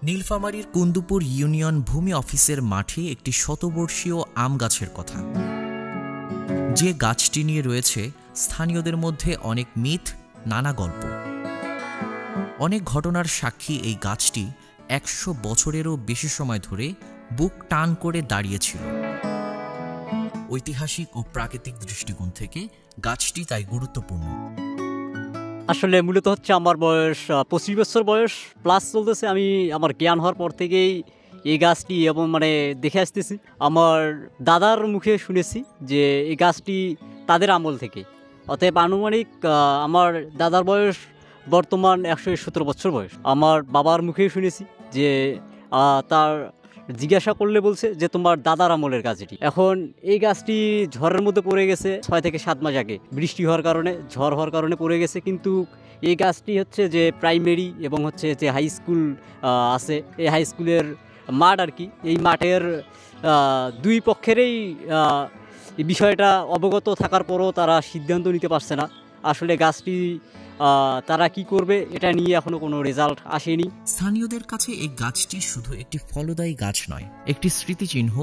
নীলফামারীর কুন্দুপুর ইউনিয়ন ভূমি অফিসের মাঠে একটি শতবর্ষীয় আম গাছের কথা, যে গাছটি নিয়ে রয়েছে স্থানীয়দের মধ্যে অনেক মিথ, নানা গল্প। অনেক ঘটনার সাক্ষী এই গাছটি ১০০ বছরেরও বেশি সময় ধরে বুক টান করে দাঁড়িয়েছিল। ঐতিহাসিক ও প্রাকৃতিক দৃষ্টিকোণ থেকে গাছটি তাই গুরুত্বপূর্ণ। আসলে মূলত হচ্ছে আমার বয়স ২৫ বছর বয়স প্লাস চলতেছে। আমি আমার জ্ঞান হওয়ার পর থেকেই এই গাছটি এবং দেখে আসতেছি। আমার দাদার মুখে শুনেছি যে এই গাছটি তাদের আমল থেকে, অতএব আনুমানিক আমার দাদার বয়স বর্তমান ১১৭ বছর বয়স। আমার বাবার মুখেই শুনেছি যে তার জিজ্ঞাসা করলে বলছে যে তোমার দাদার আমলের গাছ এটি। এখন এই গাছটি ঝড়ের মধ্যে পড়ে গেছে ৬ থেকে ৭ মাস আগে, বৃষ্টি হওয়ার কারণে, ঝড় হওয়ার কারণে পড়ে গেছে। কিন্তু এই গাছটি হচ্ছে যে প্রাইমারি এবং হচ্ছে যে হাই স্কুল আছে, এই হাই স্কুলের মাঠ আর কি, এই মাঠের দুই পক্ষেরই এই বিষয়টা অবগত থাকার পরও তারা সিদ্ধান্ত নিতে পারছে না আসলে গাছটি তারা কি করবে, এটা নিয়ে এখনো কোনো রেজাল্ট আসেনি। স্থানীয়দের কাছে এই গাছটি শুধু একটি ফলদায়ী গাছ নয়, একটি স্মৃতিচিহ্ন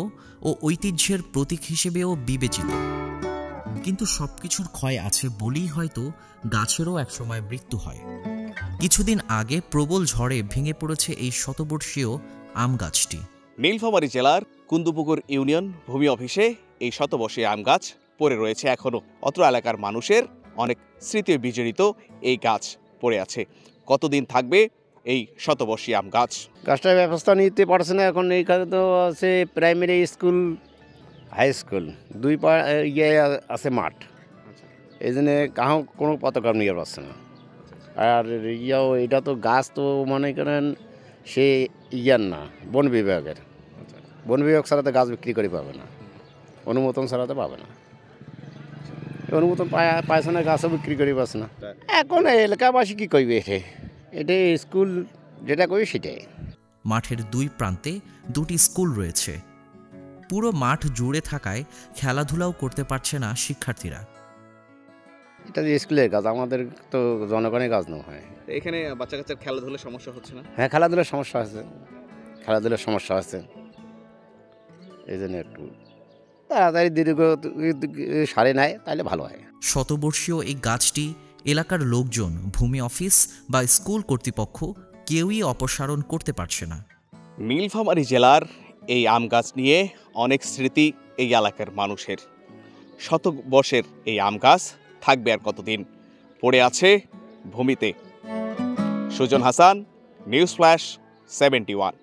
ও ঐতিহ্যের প্রতীক হিসেবেও বিবেচিত। কিন্তু সবকিছুর ক্ষয় আছে বলেই হয়তো গাছেরও একসময় মৃত্যু হয়। কিছুদিন আগে প্রবল ঝড়ে ভেঙে পড়েছে এই শতবর্ষীয় আম গাছটি। নীলফামারী জেলার কুন্দুপুকুর ইউনিয়ন ভূমি অফিসে এই শতবর্ষীয় আম গাছ পড়ে রয়েছে এখনো। অত্র এলাকার মানুষের অনেক স্মৃতি বিজড়িত এই গাছ পড়ে আছে। কতদিন থাকবে এই শতবর্ষী আম গাছ? গাছটার ব্যবস্থা নিতে পারছে না। এখন এইখানে তো আছে প্রাইমারি স্কুল, হাই স্কুল, দুই ইয়ে আছে মাঠ, এই জন্য কাহো কোনো পতাকা নিয়ে পারছে না। আর এটা তো গাছ তো মনে করেন সে ইয়ার না, বন বিভাগের। বন বিভাগ ছাড়া তো গাছ বিক্রি করে পাবে না, অনুমোদন ছাড়া তো পাবে না। অনুমোদন পাইছে না, গাছও বিক্রি করে পাচ্ছে না। এখন এলাকাবাসী কী করবে? এটা স্কুল যেটা করবে সেটাই। মাঠের দুই প্রান্তে দুটি স্কুল রয়েছে। পুরো মাঠ জুড়ে থাকায় খেলাধুলাও করতে পারছে না শিক্ষার্থীরা। এটা যে স্কুলের কাজ, আমাদের তো জনগণের কাজ না হয়। এখানে বাচ্চা কাচ্চার খেলাধুলার সমস্যা হচ্ছে না? হ্যাঁ, খেলাধুলার সমস্যা আছে, খেলাধুলার সমস্যা আছে। এই জন্য একটু তাড়াতাড়ি দীর্ঘ সারে নেয় তাহলে ভালো হয়। শতবর্ষীয় এই গাছটি এলাকার লোকজন, ভূমি অফিস বা স্কুল কর্তৃপক্ষ কেউই অপসারণ করতে পারছে না। নীলফামারী জেলার এই আম গাছ নিয়ে অনেক স্মৃতি এই এলাকার মানুষের। শতবর্ষের এই আম গাছ থাকবে আর কতদিন? পড়ে আছে ভূমিতে। Sujan Hasan, news flash 71।